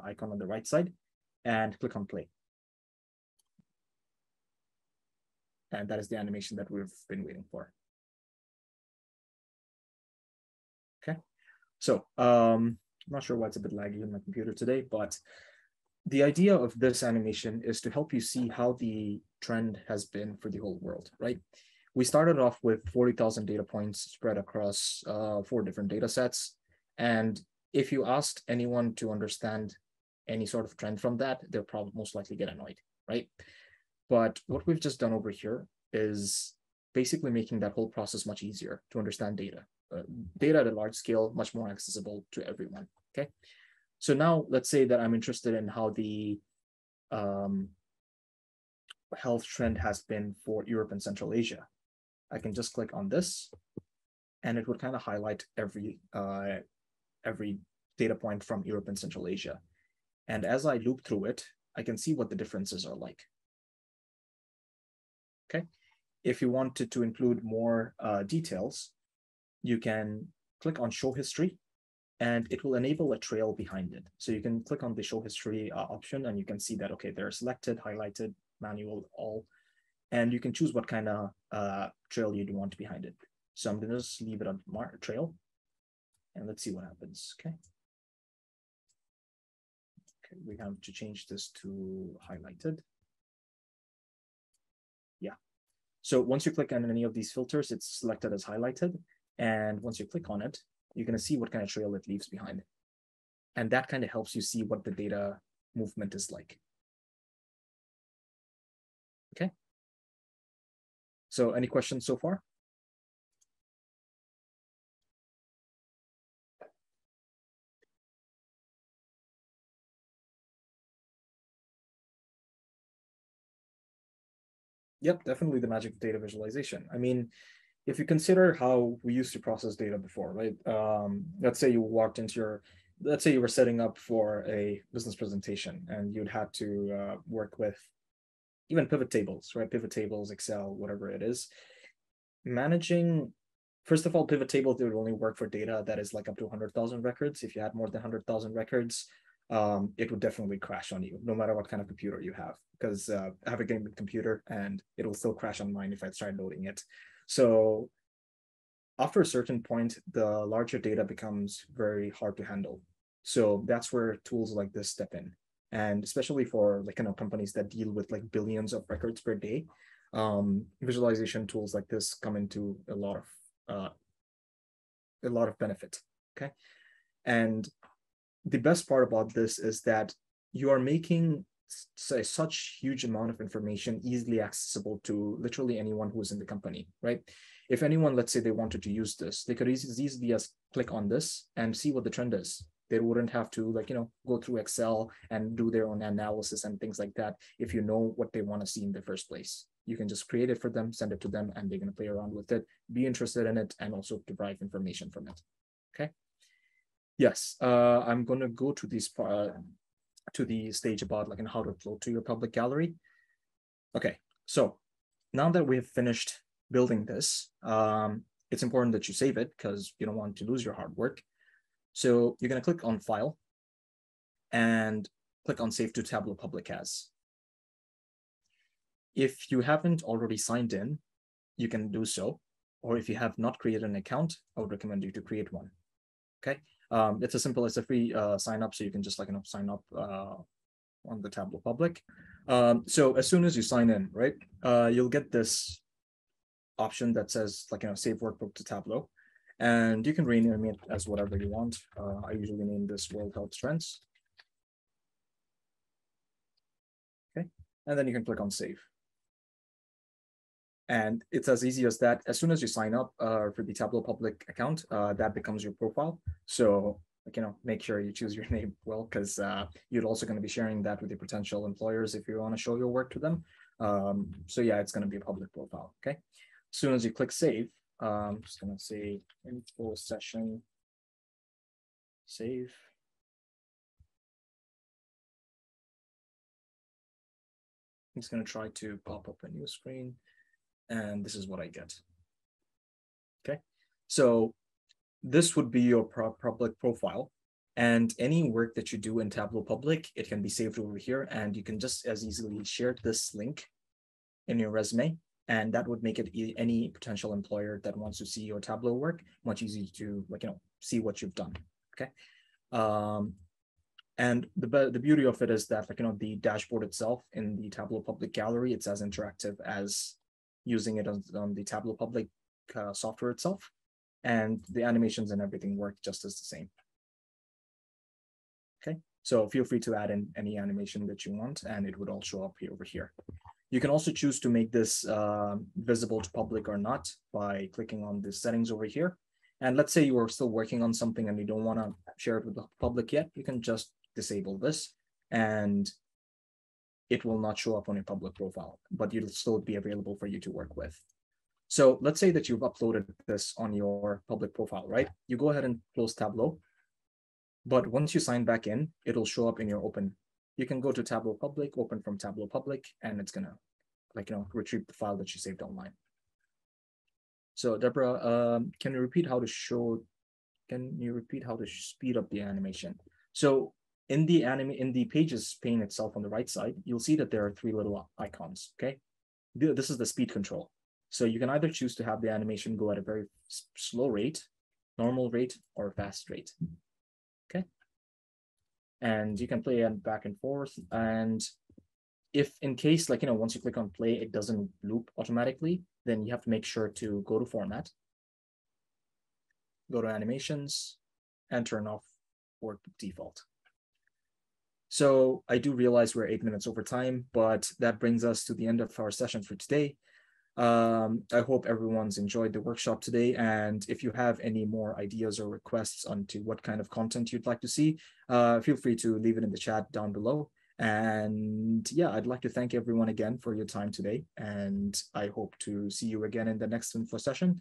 Speaker 1: icon on the right side and click on play. And that is the animation that we've been waiting for. Okay, so I'm not sure why it's a bit laggy on my computer today, but the idea of this animation is to help you see how the trend has been for the whole world, right? We started off with 40,000 data points spread across 4 different data sets. And if you asked anyone to understand any sort of trend from that, they'll probably most likely get annoyed, right? But what we've just done over here is basically making that whole process much easier to understand data. Data at a large scale, much more accessible to everyone, okay? So now let's say that I'm interested in how the health trend has been for Europe and Central Asia. I can just click on this and it would kind of highlight every data point from Europe and Central Asia. And as I loop through it, I can see what the differences are like. Okay. If you wanted to include more details, you can click on show history and it will enable a trail behind it. So you can click on the show history option and you can see that, okay, they're selected, highlighted, manual, all, and you can choose what kind of trail you do want behind it. So I'm gonna just leave it on trail and let's see what happens, okay? Okay, we have to change this to highlighted. Yeah. So once you click on any of these filters, it's selected as highlighted. And once you click on it, you're going to see what kind of trail it leaves behind. And that kind of helps you see what the data movement is like. Okay. So any questions so far? Yep, definitely the magic of data visualization. I mean, if you consider how we used to process data before, right? Let's say you walked into your, let's say you were setting up for a business presentation and you'd had to work with even pivot tables, right? Pivot tables, Excel, whatever it is. Managing, first of all, pivot tables, they would only work for data that is like up to 100,000 records. If you had more than 100,000 records, it would definitely crash on you, no matter what kind of computer you have, because I have a gaming computer and it will still crash on mine if I try loading it. So after a certain point, the larger data becomes very hard to handle. So that's where tools like this step in. And especially for like, companies that deal with like billions of records per day, visualization tools like this come into a lot of benefit. Okay. And the best part about this is that you are making such huge amount of information easily accessible to literally anyone who is in the company, right? If anyone, let's say they wanted to use this, they could easily just click on this and see what the trend is. They wouldn't have to go through Excel and do their own analysis and things like that. If you know what they want to see in the first place, you can just create it for them, send it to them, and they're going to play around with it, be interested in it, and also derive information from it. Okay. Yes, I'm going to go to the stage about like how to upload to your public gallery. Okay, so now that we have finished building this, it's important that you save it because you don't want to lose your hard work. So you're going to click on File and click on Save to Tableau Public As. If you haven't already signed in, you can do so. Or if you have not created an account, I would recommend you to create one. Okay. It's as simple as a free sign up, so you can just sign up on the Tableau Public. So as soon as you sign in, right, you'll get this option that says save workbook to Tableau, and you can rename it as whatever you want. I usually name this World Health Trends. Okay, and then you can click on save. And it's as easy as that. As soon as you sign up for the Tableau Public account, that becomes your profile. So make sure you choose your name well, because you're also going to be sharing that with your potential employers if you want to show your work to them. So yeah, it's going to be a public profile. Okay. As soon as you click save, I'm just going to say info session save. I'm just going to try to pop up a new screen, and this is what I get. Okay. So this would be your public profile, and any work that you do in Tableau Public, it can be saved over here, and you can just as easily share this link in your resume, and that would make it any potential employer that wants to see your Tableau work much easier to see what you've done. Okay. And the beauty of it is that the dashboard itself in the Tableau Public Gallery, it's as interactive as using it on the Tableau Public software itself. And the animations and everything work just as the same. Okay, so feel free to add in any animation that you want, and it would all show up over here. You can also choose to make this visible to public or not by clicking on the settings over here. And let's say you are still working on something and you don't want to share it with the public yet, you can just disable this and it will not show up on your public profile, but it'll still be available for you to work with. So let's say that you've uploaded this on your public profile, right? You go ahead and close Tableau, but once you sign back in, it'll show up in your open. You can go to Tableau Public, open from Tableau Public, and it's gonna retrieve the file that you saved online. So Deborah, can you repeat how to speed up the animation? So in the pages pane itself on the right side, you'll see that there are 3 little icons. Okay, this is the speed control. So you can either choose to have the animation go at a very slow rate, normal rate, or fast rate. Okay. And you can play it back and forth. And if in case, once you click on play, it doesn't loop automatically, then you have to make sure to go to format, go to animations, and turn off work default. So I do realize we're 8 minutes over time, but that brings us to the end of our session for today. I hope everyone's enjoyed the workshop today. And if you have any more ideas or requests onto what kind of content you'd like to see, feel free to leave it in the chat down below. And yeah, I'd like to thank everyone again for your time today. And I hope to see you again in the next info session.